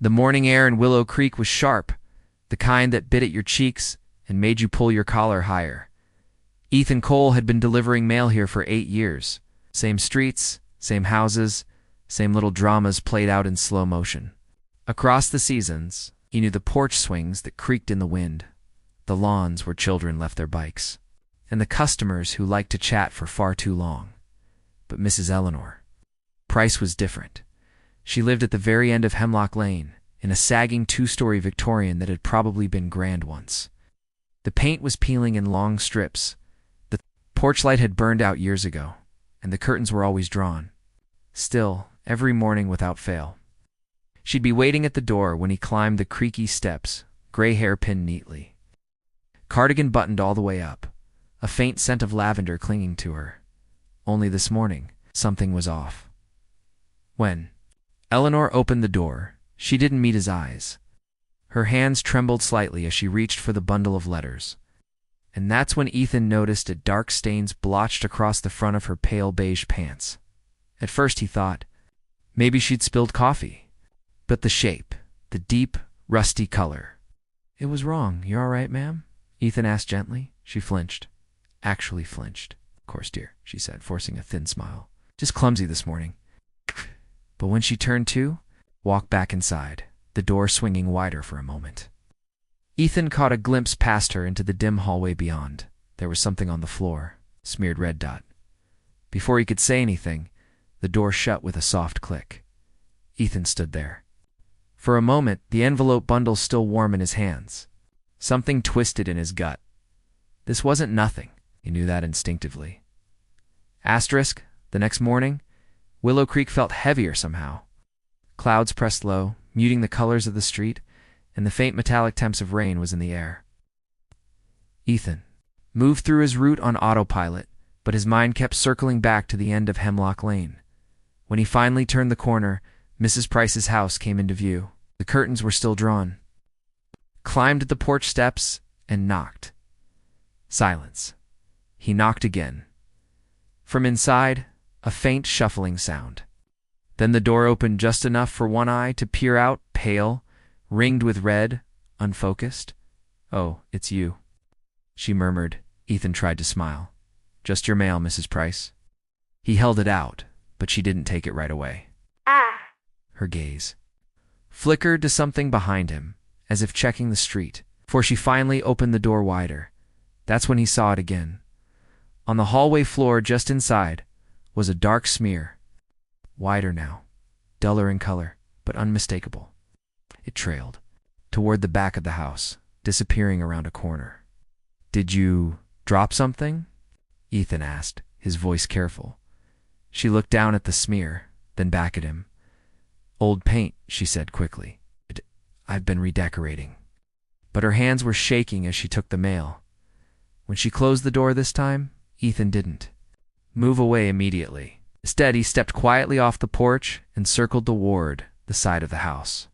The morning air in Willow Creek was sharp, the kind that bit at your cheeks and made you pull your collar higher. Ethan Cole had been delivering mail here for 8 years. Same streets, same houses, same little dramas played out in slow motion. Across the seasons, he knew the porch swings that creaked in the wind, the lawns where children left their bikes, and the customers who liked to chat for far too long. But Mrs. Eleanor Price was different. She lived at the very end of Hemlock Lane, in a sagging 2-story Victorian that had probably been grand once. The paint was peeling in long strips. The porch light had burned out years ago, and the curtains were always drawn. Still, every morning without fail. She'd be waiting at the door when he climbed the creaky steps, gray hair pinned neatly. Cardigan buttoned all the way up, a faint scent of lavender clinging to her. Only this morning, something was off. When Eleanor opened the door, she didn't meet his eyes. Her hands trembled slightly as she reached for the bundle of letters. And that's when Ethan noticed a dark stains blotched across the front of her pale beige pants. At first he thought, maybe she'd spilled coffee. But the shape, the deep, rusty color. "It was wrong. You all right, ma'am?" Ethan asked gently. She flinched. Actually flinched. "Of course, dear," she said, forcing a thin smile. "Just clumsy this morning." But when she turned to, walked back inside, the door swinging wider for a moment. Ethan caught a glimpse past her into the dim hallway beyond. There was something on the floor, smeared red dot. Before he could say anything, the door shut with a soft click. Ethan stood there. For a moment, the envelope bundle still warm in his hands. Something twisted in his gut. This wasn't nothing. He knew that instinctively. Asterisk, the next morning, Willow Creek felt heavier somehow. Clouds pressed low, muting the colors of the street, and the faint metallic temps of rain was in the air. Ethan moved through his route on autopilot, but his mind kept circling back to the end of Hemlock Lane. When he finally turned the corner, Mrs. Price's house came into view. The curtains were still drawn. Climbed the porch steps and knocked. Silence. He knocked again. From inside, a faint shuffling sound. Then the door opened just enough for one eye to peer out, pale, ringed with red, unfocused. "Oh, it's you," she murmured. Ethan tried to smile. "Just your mail, Mrs. Price." He held it out, but she didn't take it right away. Her gaze flickered to something behind him, as if checking the street, for she finally opened the door wider. That's when he saw it again. On the hallway floor just inside was a dark smear, wider now, duller in color, but unmistakable. It trailed toward the back of the house, disappearing around a corner. "Did you drop something?" Ethan asked, his voice careful. She looked down at the smear, then back at him. "Old paint," she said quickly. "I've been redecorating." But her hands were shaking as she took the mail. When she closed the door this time, Ethan didn't move away immediately. Instead, he stepped quietly off the porch and circled toward the side of the house.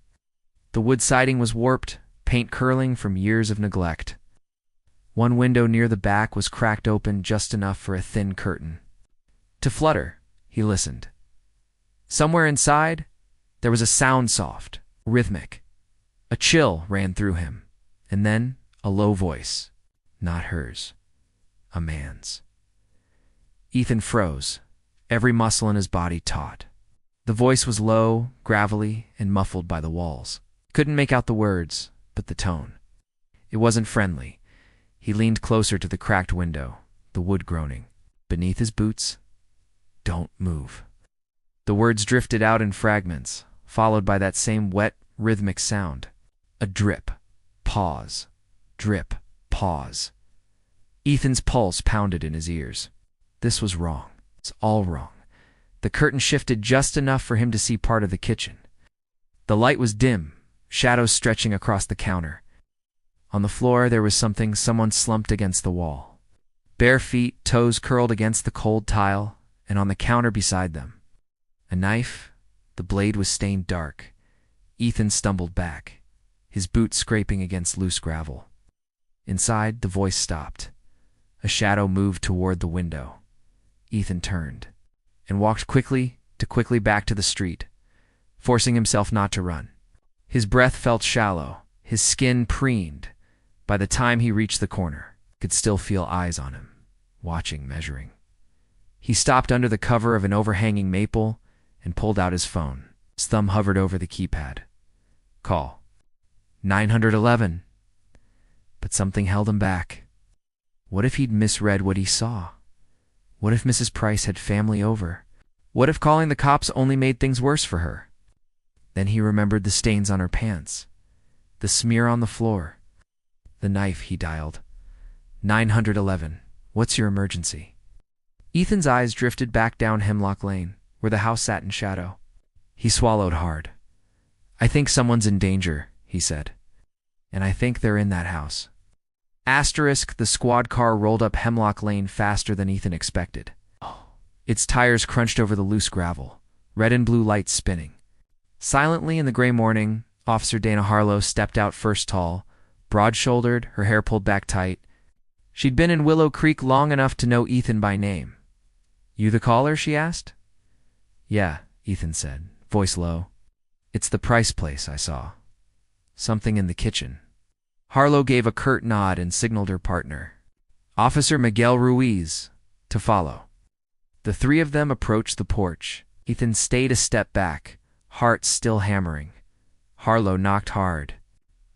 The wood siding was warped, paint curling from years of neglect. One window near the back was cracked open just enough for a thin curtain to flutter. He listened. Somewhere inside, there was a sound soft, rhythmic. A chill ran through him, and then a low voice. Not hers. A man's. Ethan froze, every muscle in his body taut. The voice was low, gravelly, and muffled by the walls. Couldn't make out the words, but the tone. It wasn't friendly. He leaned closer to the cracked window, the wood groaning. Beneath his boots, "Don't move." The words drifted out in fragments, followed by that same wet, rhythmic sound. A drip, pause, drip, pause. Ethan's pulse pounded in his ears. This was wrong. It's all wrong. The curtain shifted just enough for him to see part of the kitchen. The light was dim, shadows stretching across the counter. On the floor there was someone slumped against the wall. Bare feet, toes curled against the cold tile, and on the counter beside them. A knife. The blade was stained dark. Ethan stumbled back, his boot scraping against loose gravel. Inside, the voice stopped. A shadow moved toward the window. Ethan turned and walked quickly back to the street, forcing himself not to run. His breath felt shallow, his skin preened. By the time he reached the corner, he could still feel eyes on him, watching, measuring. He stopped under the cover of an overhanging maple and pulled out his phone. His thumb hovered over the keypad. Call. 911. But something held him back. What if he'd misread what he saw? What if Mrs. Price had family over? What if calling the cops only made things worse for her? Then he remembered the stains on her pants, the smear on the floor, the knife. He dialed. 911. What's your emergency? Ethan's eyes drifted back down Hemlock Lane, where the house sat in shadow. He swallowed hard. I think someone's in danger, he said. And I think they're in that house. Asterisk, the squad car rolled up Hemlock Lane faster than Ethan expected. Its tires crunched over the loose gravel, red and blue lights spinning. Silently in the gray morning, Officer Dana Harlow stepped out first, tall, broad-shouldered, her hair pulled back tight. She'd been in Willow Creek long enough to know Ethan by name. You the caller? She asked. Yeah, Ethan said, voice low. It's the Price place I saw. Something in the kitchen. Harlow gave a curt nod and signaled her partner, Officer Miguel Ruiz, to follow. The three of them approached the porch. Ethan stayed a step back, heart still hammering. Harlow knocked hard.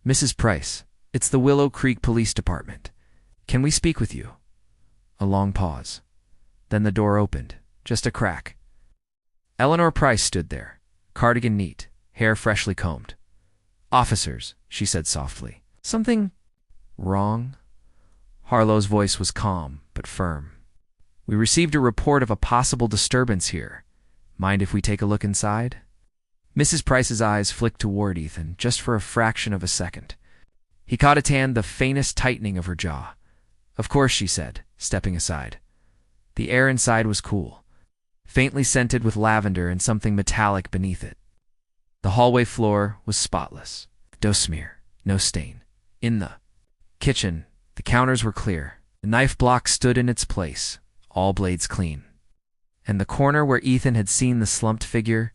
Mrs. Price, it's the Willow Creek Police Department. Can we speak with you? A long pause. Then the door opened, just a crack. Eleanor Price stood there, cardigan neat, hair freshly combed. Officers, she said softly. Something wrong? Harlow's voice was calm, but firm. We received a report of a possible disturbance here. Mind if we take a look inside? Mrs. Price's eyes flicked toward Ethan, just for a fraction of a second. He caught at hand the faintest tightening of her jaw. Of course, she said, stepping aside. The air inside was cool, faintly scented with lavender and something metallic beneath it. The hallway floor was spotless. No smear, no stain. In the kitchen, the counters were clear. The knife block stood in its place, all blades clean. And the corner where Ethan had seen the slumped figure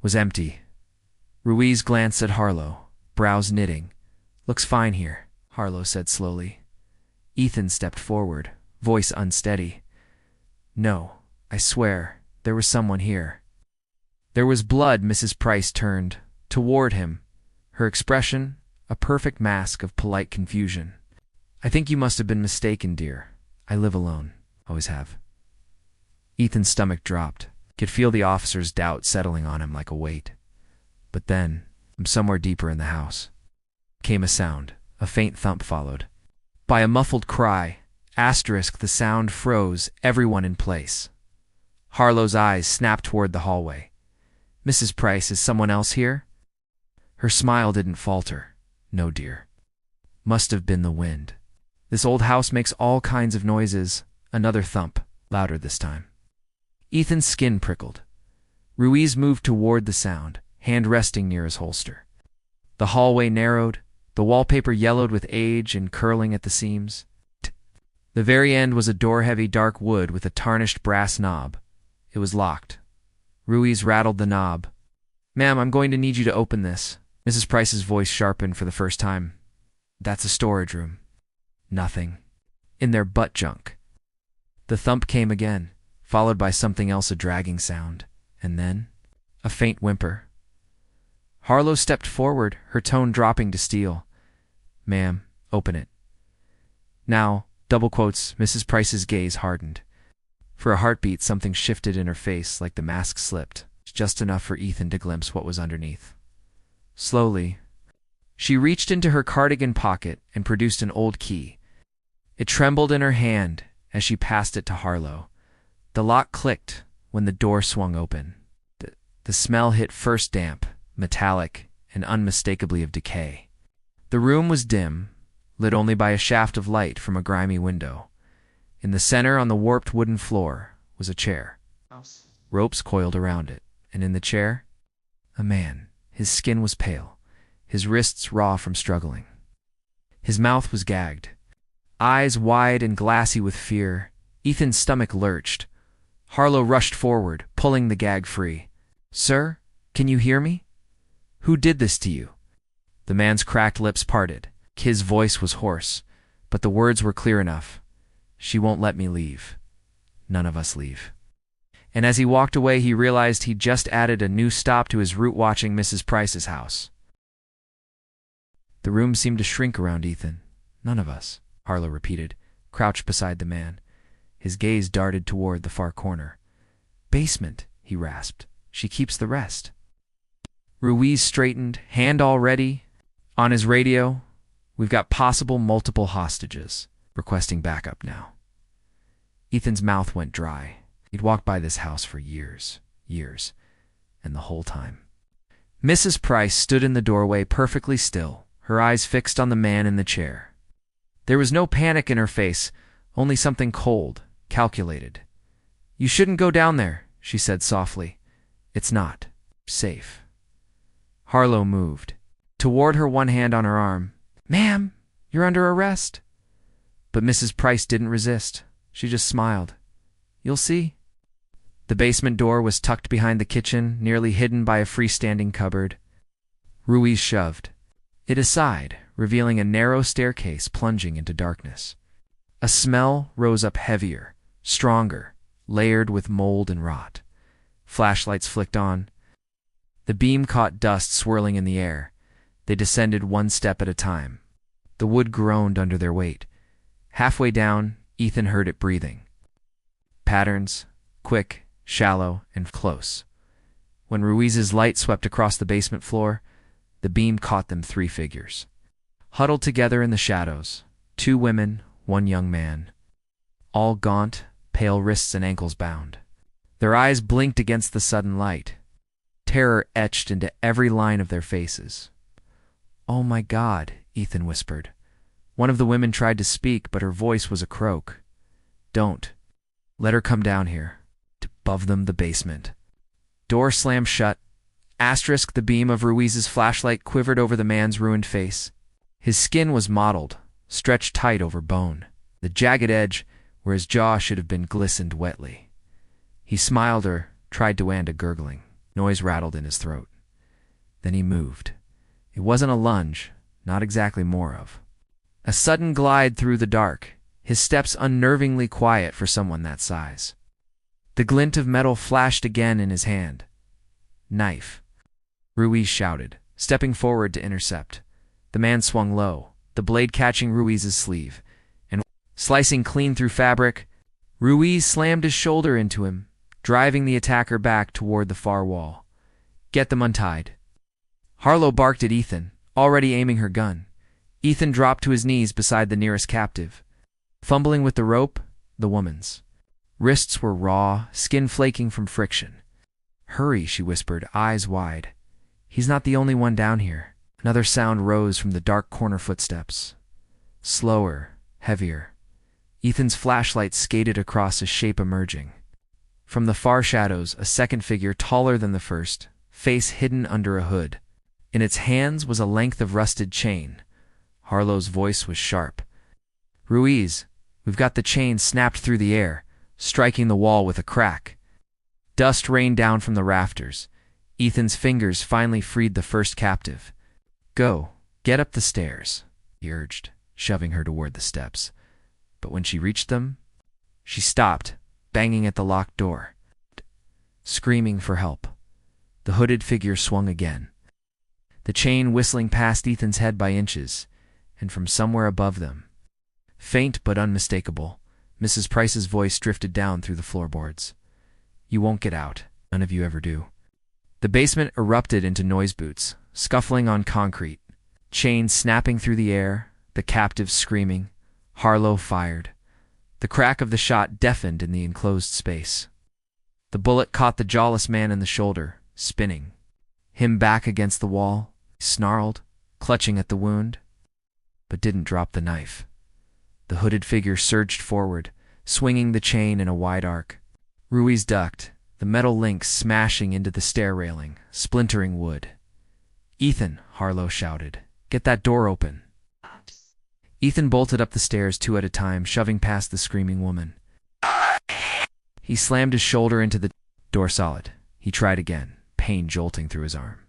was empty. Ruiz glanced at Harlow, brows knitting. Looks fine here, Harlow said slowly. Ethan stepped forward, voice unsteady. No, I swear, there was someone here. There was blood. Mrs. Price turned toward him, her expression a perfect mask of polite confusion. I think you must have been mistaken, dear. I live alone. Always have. Ethan's stomach dropped. Could feel the officer's doubt settling on him like a weight. But then, from somewhere deeper in the house, came a sound. A faint thump followed by a muffled cry. Asterisk, the sound froze everyone in place. Harlow's eyes snapped toward the hallway. Mrs. Price, is someone else here? Her smile didn't falter. No, dear. Must have been the wind. This old house makes all kinds of noises. Another thump, louder this time. Ethan's skin prickled. Ruiz moved toward the sound, hand resting near his holster. The hallway narrowed, the wallpaper yellowed with age and curling at the seams. The very end was a door-heavy dark wood with a tarnished brass knob. It was locked. Ruiz rattled the knob. Ma'am, I'm going to need you to open this. Mrs. Price's voice sharpened for the first time. That's a storage room. Nothing. In their butt junk. The thump came again, followed by something else, a dragging sound, and then a faint whimper. Harlow stepped forward, her tone dropping to steel. Ma'am, open it. Now, double quotes, Mrs. Price's gaze hardened. For a heartbeat, something shifted in her face like the mask slipped, just enough for Ethan to glimpse what was underneath. Slowly, she reached into her cardigan pocket and produced an old key. It trembled in her hand as she passed it to Harlow. The lock clicked when the door swung open. The smell hit first damp, metallic, and unmistakably of decay. The room was dim, lit only by a shaft of light from a grimy window. In the center, on the warped wooden floor, was a chair. Ropes coiled around it, and in the chair, a man. His skin was pale, his wrists raw from struggling. His mouth was gagged, eyes wide and glassy with fear. Ethan's stomach lurched. Harlow rushed forward, pulling the gag free. Sir, can you hear me? Who did this to you? The man's cracked lips parted. His voice was hoarse, but the words were clear enough. She won't let me leave. None of us leave. And as he walked away, he realized he'd just added a new stop to his route watching Mrs. Price's house. The room seemed to shrink around Ethan. None of us, Harlow repeated, crouched beside the man. His gaze darted toward the far corner. Basement, he rasped. She keeps the rest. Ruiz straightened, hand all ready. On his radio, we've got possible multiple hostages, requesting backup now. Ethan's mouth went dry. He'd walked by this house for years, and the whole time. Mrs. Price stood in the doorway perfectly still, her eyes fixed on the man in the chair. There was no panic in her face, only something cold, calculated. You shouldn't go down there, she said softly. It's not safe. Harlow moved toward her, one hand on her arm. Ma'am, you're under arrest. But Mrs. Price didn't resist. She just smiled. You'll see. The basement door was tucked behind the kitchen, nearly hidden by a freestanding cupboard. Ruiz shoved it aside, revealing a narrow staircase plunging into darkness. A smell rose up heavier, stronger, layered with mold and rot. Flashlights flicked on. The beam caught dust swirling in the air. They descended one step at a time. The wood groaned under their weight. Halfway down, Ethan heard it breathing. Patterns, quick, shallow, and close. When Ruiz's light swept across the basement floor, the beam caught them 3 figures. Huddled together in the shadows, 2 women, 1 young man. All gaunt, pale wrists and ankles bound. Their eyes blinked against the sudden light. Terror etched into every line of their faces. Oh my God, Ethan whispered. One of the women tried to speak, but her voice was a croak. Don't. Let her come down here. Above them, the basement. Door slammed shut. The beam of Ruiz's flashlight quivered over the man's ruined face. His skin was mottled, stretched tight over bone. The jagged edge, where his jaw should have been, glistened wetly. He smiled or tried to end a gurgling. Noise rattled in his throat. Then he moved. It wasn't a lunge, not exactly more of. A sudden glide through the dark, his steps unnervingly quiet for someone that size. The glint of metal flashed again in his hand. Knife. Ruiz shouted, stepping forward to intercept. The man swung low, the blade catching Ruiz's sleeve, and slicing clean through fabric. Ruiz slammed his shoulder into him, driving the attacker back toward the far wall. Get them untied. Harlow barked at Ethan, already aiming her gun. Ethan dropped to his knees beside the nearest captive. Fumbling with the rope, the woman's. Wrists were raw, skin flaking from friction. Hurry, she whispered, eyes wide. He's not the only one down here. Another sound rose from the dark corner footsteps. Slower, heavier. Ethan's flashlight skated across a shape emerging. From the far shadows, a second figure taller than the first, face hidden under a hood. In its hands was a length of rusted chain. Harlow's voice was sharp. Ruiz, we've got the chain snapped through the air, striking the wall with a crack. Dust rained down from the rafters. Ethan's fingers finally freed the first captive. Go, get up the stairs, he urged, shoving her toward the steps. But when she reached them, she stopped, banging at the locked door, screaming for help. The hooded figure swung again, the chain whistling past Ethan's head by inches, and from somewhere above them, faint but unmistakable, Mrs. Price's voice drifted down through the floorboards. You won't get out. None of you ever do. The basement erupted into noise boots, scuffling on concrete, chains snapping through the air, the captives screaming. Harlow fired. The crack of the shot deafened in the enclosed space. The bullet caught the jawless man in the shoulder, spinning. Him back against the wall, he snarled, clutching at the wound, but didn't drop the knife. The hooded figure surged forward, swinging the chain in a wide arc. Ruiz ducked, the metal links smashing into the stair railing, splintering wood. Ethan, Harlow shouted, get that door open. Ethan bolted up the stairs 2 at a time, shoving past the screaming woman. He slammed his shoulder into the door solid. He tried again, pain jolting through his arm.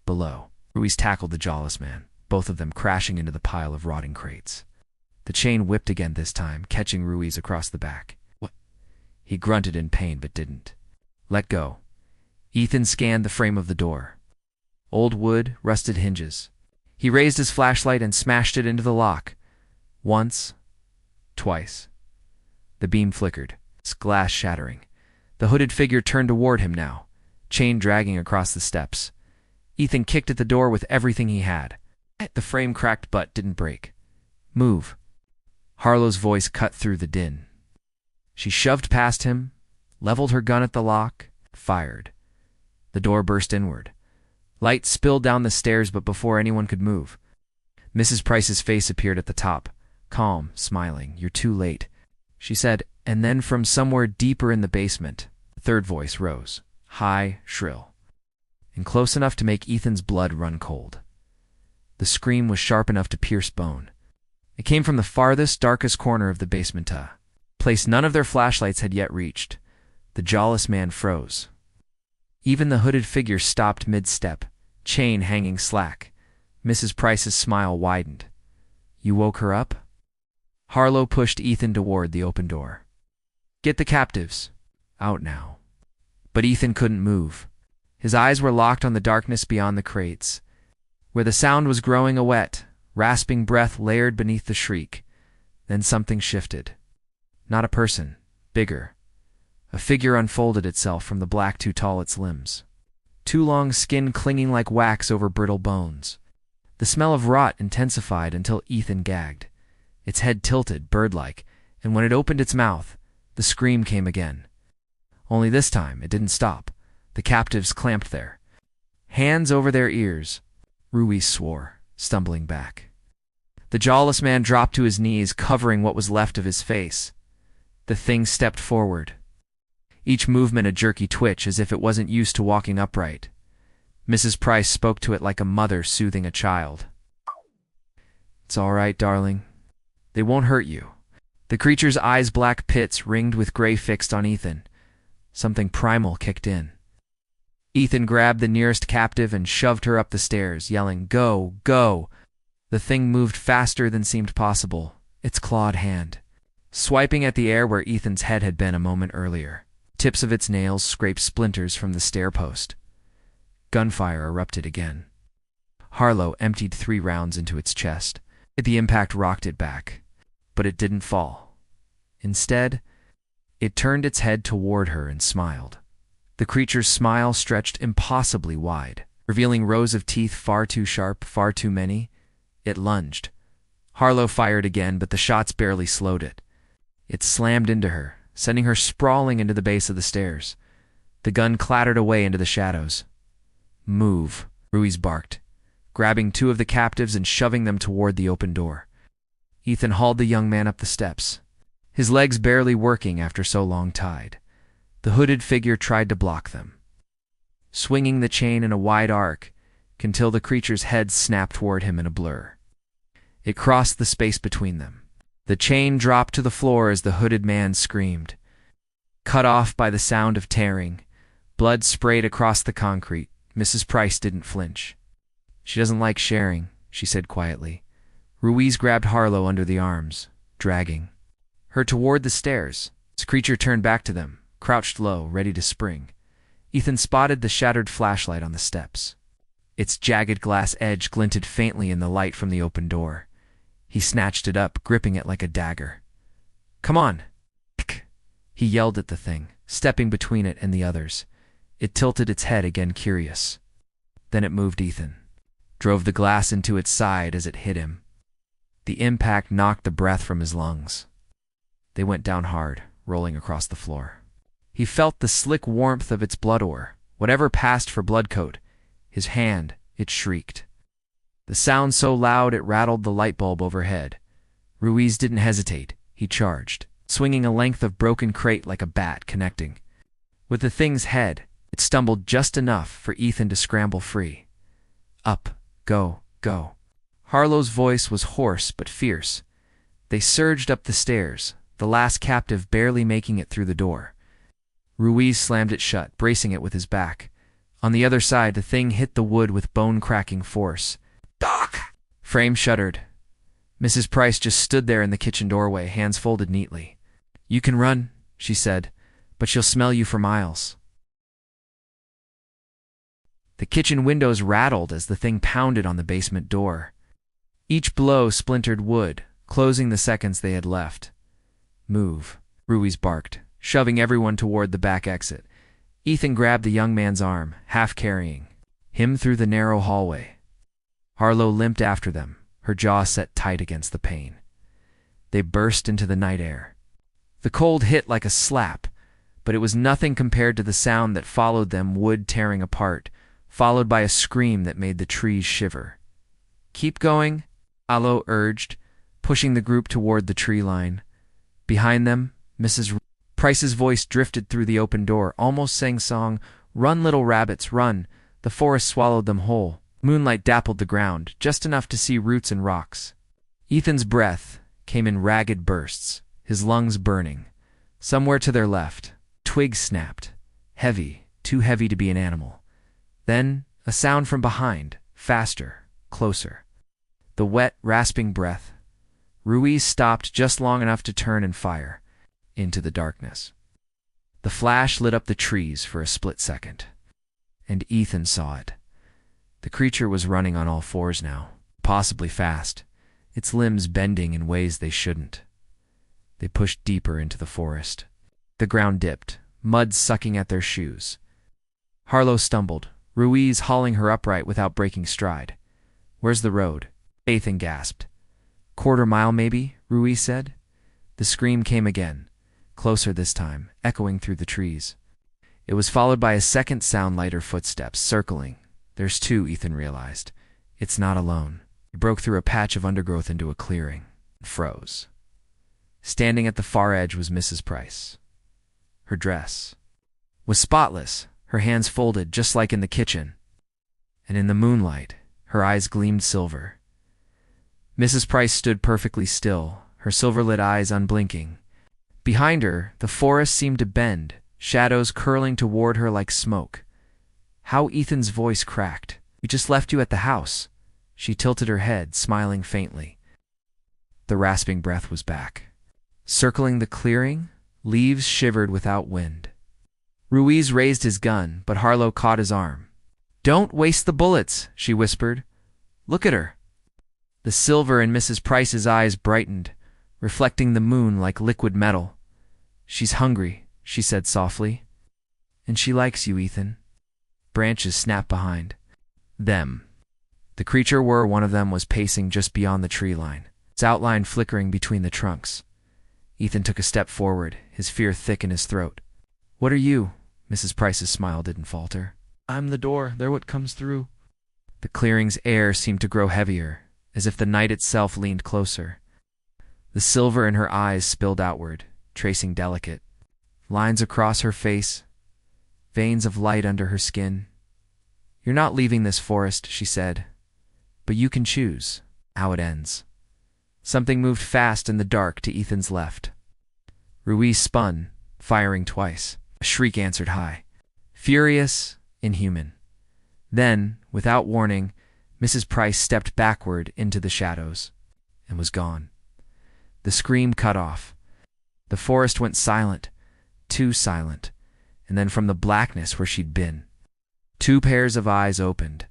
Below, Ruiz tackled the jawless man, both of them crashing into the pile of rotting crates. The chain whipped again this time, catching Ruiz across the back. What? He grunted in pain but didn't. Let go. Ethan scanned the frame of the door. Old wood, rusted hinges. He raised his flashlight and smashed it into the lock. Once. Twice. The beam flickered, its glass shattering. The hooded figure turned toward him now, chain dragging across the steps. Ethan kicked at the door with everything he had. The frame cracked but didn't break. Move. Harlow's voice cut through the din. She shoved past him, leveled her gun at the lock, fired. The door burst inward. Light spilled down the stairs, but before anyone could move. Mrs. Price's face appeared at the top, calm, smiling. You're too late, she said, and then from somewhere deeper in the basement, the third voice rose, high, shrill, and close enough to make Ethan's blood run cold. The scream was sharp enough to pierce bone. It came from the farthest, darkest corner of the basement, a place none of their flashlights had yet reached. The jawless man froze. Even the hooded figure stopped mid-step, chain hanging slack. Mrs. Price's smile widened. You woke her up? Harlow pushed Ethan toward the open door. Get the captives. Out now. But Ethan couldn't move. His eyes were locked on the darkness beyond the crates, where the sound was growing a wet, rasping breath layered beneath the shriek. Then something shifted. Not a person, bigger. A figure unfolded itself from the black too tall its limbs. Too long skin clinging like wax over brittle bones. The smell of rot intensified until Ethan gagged. Its head tilted, bird-like, and when it opened its mouth, the scream came again. Only this time it didn't stop. The captives clamped there. Hands over their ears. Ruiz swore, stumbling back. The jawless man dropped to his knees, covering what was left of his face. The thing stepped forward. Each movement a jerky twitch, as if it wasn't used to walking upright. Mrs. Price spoke to it like a mother soothing a child. It's all right, darling. They won't hurt you. The creature's eyes black pits ringed with gray fixed on Ethan. Something primal kicked in. Ethan grabbed the nearest captive and shoved her up the stairs, yelling, Go, go! The thing moved faster than seemed possible, its clawed hand, swiping at the air where Ethan's head had been a moment earlier. Tips of its nails scraped splinters from the stair post. Gunfire erupted again. Harlow emptied 3 rounds into its chest. The impact rocked it back, but it didn't fall. Instead, it turned its head toward her and smiled. The creature's smile stretched impossibly wide, revealing rows of teeth far too sharp, far too many. It lunged. Harlow fired again, but the shots barely slowed it. It slammed into her, sending her sprawling into the base of the stairs. The gun clattered away into the shadows. Move, Ruiz barked, grabbing 2 of the captives and shoving them toward the open door. Ethan hauled the young man up the steps, his legs barely working after so long tied. The hooded figure tried to block them, swinging the chain in a wide arc until the creature's head snapped toward him in a blur. It crossed the space between them. The chain dropped to the floor as the hooded man screamed. Cut off by the sound of tearing, blood sprayed across the concrete. Mrs. Price didn't flinch. She doesn't like sharing, she said quietly. Ruiz grabbed Harlow under the arms, dragging her toward the stairs. Its creature turned back to them, crouched low, ready to spring. Ethan spotted the shattered flashlight on the steps. Its jagged glass edge glinted faintly in the light from the open door. He snatched it up, gripping it like a dagger. Come on! He yelled at the thing, stepping between it and the others. It tilted its head again, curious. Then it moved Ethan, drove the glass into its side as it hit him. The impact knocked the breath from his lungs. They went down hard, rolling across the floor. He felt the slick warmth of its blood ore, whatever passed for bloodcoat. His hand, it shrieked. The sound so loud it rattled the light bulb overhead. Ruiz didn't hesitate. He charged, swinging a length of broken crate like a bat, connecting. With the thing's head, it stumbled just enough for Ethan to scramble free. Up, go, go. Harlow's voice was hoarse but fierce. They surged up the stairs, the last captive barely making it through the door. Ruiz slammed it shut, bracing it with his back. On the other side, the thing hit the wood with bone-cracking force. "Doc!" Frame shuddered. Mrs. Price just stood there in the kitchen doorway, hands folded neatly. "You can run," she said, "but she'll smell you for miles." The kitchen windows rattled as the thing pounded on the basement door. Each blow splintered wood, closing the seconds they had left. "Move," Ruiz barked, shoving everyone toward the back exit. Ethan grabbed the young man's arm, half carrying him through the narrow hallway. Harlow limped after them, her jaw set tight against the pane. They burst into the night air. The cold hit like a slap, but it was nothing compared to the sound that followed them, wood tearing apart, followed by a scream that made the trees shiver. "Keep going," Alo urged, pushing the group toward the tree line. Behind them, Mrs. Price's voice drifted through the open door, almost sang song, "Run, little rabbits, run." The forest swallowed them whole. Moonlight dappled the ground, just enough to see roots and rocks. Ethan's breath came in ragged bursts, his lungs burning. Somewhere to their left, twigs snapped, heavy, too heavy to be an animal. Then, a sound from behind, faster, closer. The wet, rasping breath. Ruiz stopped just long enough to turn and fire into the darkness. The flash lit up the trees for a split second, and Ethan saw it. The creature was running on all fours now, possibly fast, its limbs bending in ways they shouldn't. They pushed deeper into the forest. The ground dipped, mud sucking at their shoes. Harlow stumbled, Ruiz hauling her upright without breaking stride. "Where's the road?" Ethan gasped. "Quarter mile, maybe," Ruiz said. The scream came again, closer this time, echoing through the trees. It was followed by a second sound, lighter footsteps, circling. "There's two," Ethan realized. "It's not alone." He broke through a patch of undergrowth into a clearing, and froze. Standing at the far edge was Mrs. Price. Her dress was spotless, her hands folded just like in the kitchen, and in the moonlight, her eyes gleamed silver. Mrs. Price stood perfectly still, her silver-lit eyes unblinking. Behind her, the forest seemed to bend, shadows curling toward her like smoke. How Ethan's voice cracked. "We just left you at the house." She tilted her head, smiling faintly. The rasping breath was back. Circling the clearing, leaves shivered without wind. Ruiz raised his gun, but Harlow caught his arm. "Don't waste the bullets," she whispered. "Look at her." The silver in Mrs. Price's eyes brightened, reflecting the moon like liquid metal. "She's hungry," she said softly. "And she likes you, Ethan." Branches snapped behind them. The creature one of them was pacing just beyond the tree line, its outline flickering between the trunks. Ethan took a step forward, his fear thick in his throat. "What are you?" Mrs. Price's smile didn't falter. "I'm the door. They're what comes through." The clearing's air seemed to grow heavier, as if the night itself leaned closer. The silver in her eyes spilled outward, tracing delicate lines across her face, veins of light under her skin. "You're not leaving this forest," she said, "but you can choose how it ends." Something moved fast in the dark to Ethan's left. Ruiz spun, firing twice. A shriek answered high, furious, inhuman. Then, without warning, Mrs. Price stepped backward into the shadows and was gone. The scream cut off. The forest went silent, too silent, and then from the blackness where she'd been, two pairs of eyes opened.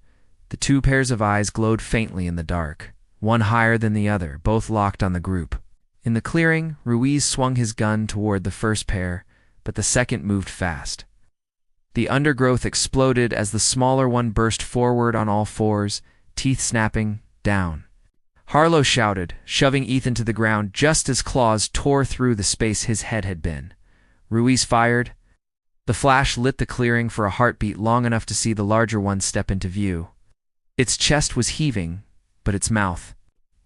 The two pairs of eyes glowed faintly in the dark, one higher than the other, both locked on the group. In the clearing, Ruiz swung his gun toward the first pair, but the second moved fast. The undergrowth exploded as the smaller one burst forward on all fours, teeth snapping, down. Harlow shouted, shoving Ethan to the ground just as claws tore through the space his head had been. Ruiz fired. The flash lit the clearing for a heartbeat long enough to see the larger one step into view. Its chest was heaving, but its mouth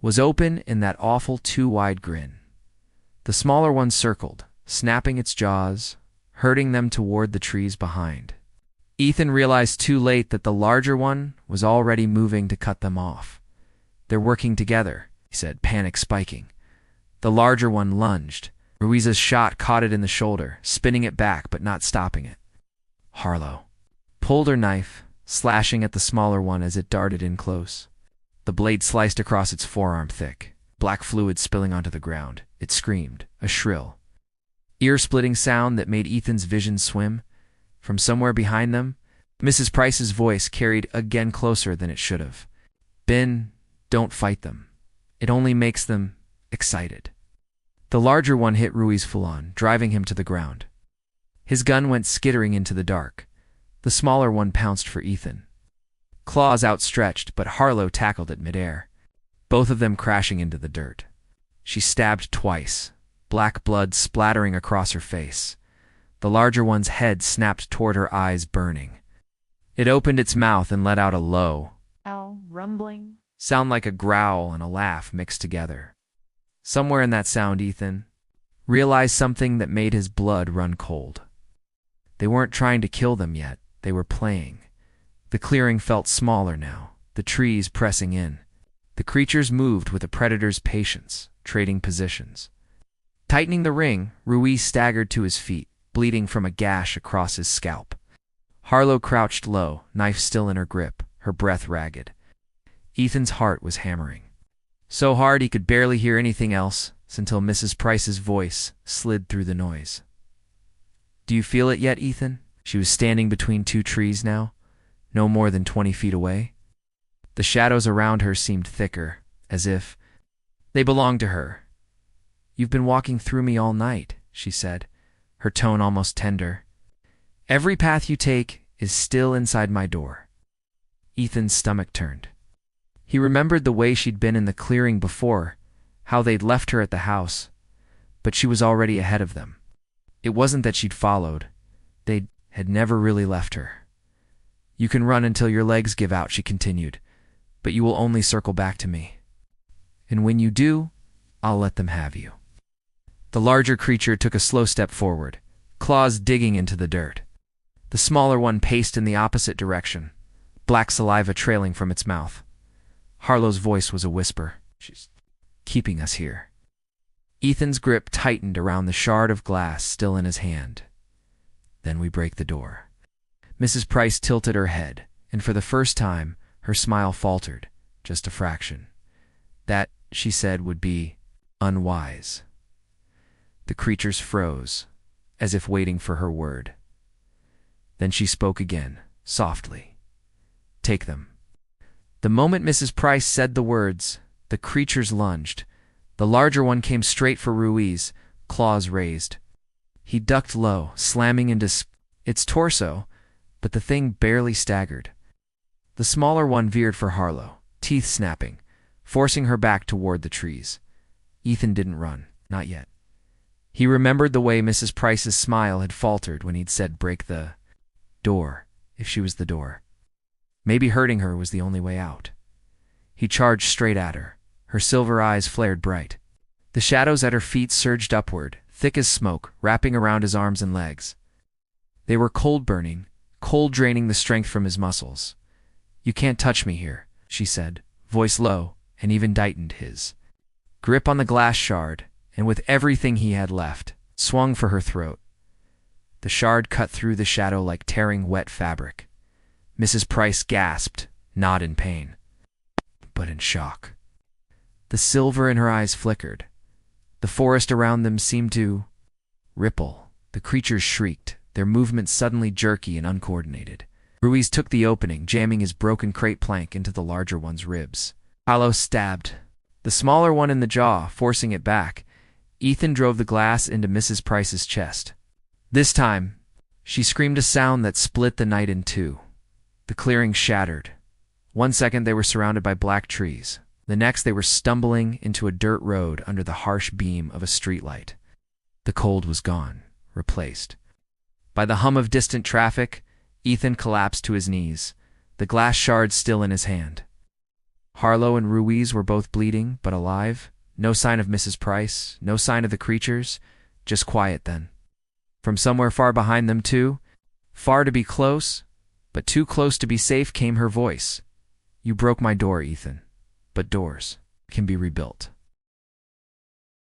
was open in that awful too-wide grin. The smaller one circled, snapping its jaws, herding them toward the trees behind. Ethan realized too late that the larger one was already moving to cut them off. "They're working together," he said, panic spiking. The larger one lunged. Ruiz's shot caught it in the shoulder, spinning it back but not stopping it. "Harlow, pulled her knife, slashing at the smaller one as it darted in close. The blade sliced across its forearm thick, black fluid spilling onto the ground. It screamed, a shrill, ear-splitting sound that made Ethan's vision swim. From somewhere behind them, Mrs. Price's voice carried again closer than it should have. Ben, don't fight them. It only makes them excited. The larger one hit Ruiz full-on, driving him to the ground. His gun went skittering into the dark. The smaller one pounced for Ethan. Claws outstretched, but Harlow tackled it midair, both of them crashing into the dirt. She stabbed twice, black blood splattering across her face. The larger one's head snapped toward her, eyes burning. It opened its mouth and let out a low, ow, rumbling sound like a growl and a laugh mixed together. Somewhere in that sound, Ethan realized something that made his blood run cold. They weren't trying to kill them yet. They were playing. The clearing felt smaller now, the trees pressing in. The creatures moved with a predator's patience, trading positions. Tightening the ring, Ruiz staggered to his feet, bleeding from a gash across his scalp. Harlow crouched low, knife still in her grip, her breath ragged. Ethan's heart was hammering. So hard he could barely hear anything else until Mrs. Price's voice slid through the noise. Do you feel it yet, Ethan? She was standing between two trees now, no more than 20 feet away. The shadows around her seemed thicker, as if they belonged to her. You've been walking through me all night, she said, her tone almost tender. Every path you take is still inside my door. Ethan's stomach turned. He remembered the way she'd been in the clearing before, how they'd left her at the house, but she was already ahead of them. It wasn't that she'd followed. They had never really left her. You can run until your legs give out, she continued, but you will only circle back to me. And when you do, I'll let them have you. The larger creature took a slow step forward, claws digging into the dirt. The smaller one paced in the opposite direction, black saliva trailing from its mouth. Harlow's voice was a whisper. She's keeping us here. Ethan's grip tightened around the shard of glass still in his hand. Then we break the door. Mrs. Price tilted her head, and for the first time, her smile faltered, just a fraction. That, she said, would be unwise. The creatures froze, as if waiting for her word. Then she spoke again, softly. Take them. The moment Mrs. Price said the words, the creatures lunged. The larger one came straight for Ruiz, claws raised. He ducked low, slamming into its torso, but the thing barely staggered. The smaller one veered for Harlow, teeth snapping, forcing her back toward the trees. Ethan didn't run, not yet. He remembered the way Mrs. Price's smile had faltered when he'd said break the door, if she was the door. Maybe hurting her was the only way out. He charged straight at her. Her silver eyes flared bright. The shadows at her feet surged upward, thick as smoke, wrapping around his arms and legs. They were cold-burning, cold draining the strength from his muscles. You can't touch me here, she said, voice low, and even tightened his grip on the glass shard, and with everything he had left, swung for her throat. The shard cut through the shadow like tearing wet fabric. Mrs. Price gasped, not in pain, but in shock. The silver in her eyes flickered. The forest around them seemed to ripple. The creatures shrieked, their movements suddenly jerky and uncoordinated. Ruiz took the opening, jamming his broken crate plank into the larger one's ribs. Harlow stabbed the smaller one in the jaw, forcing it back. Ethan drove the glass into Mrs. Price's chest. This time, she screamed a sound that split the night in two. The clearing shattered. 1 second they were surrounded by black trees. The next they were stumbling into a dirt road under the harsh beam of a streetlight. The cold was gone, replaced by the hum of distant traffic. Ethan collapsed to his knees, the glass shard still in his hand. Harlow and Ruiz were both bleeding, but alive. No sign of Mrs. Price, no sign of the creatures, just quiet then. From somewhere far behind them too, far to be close, but too close to be safe, came her voice. You broke my door, Ethan, but doors can be rebuilt.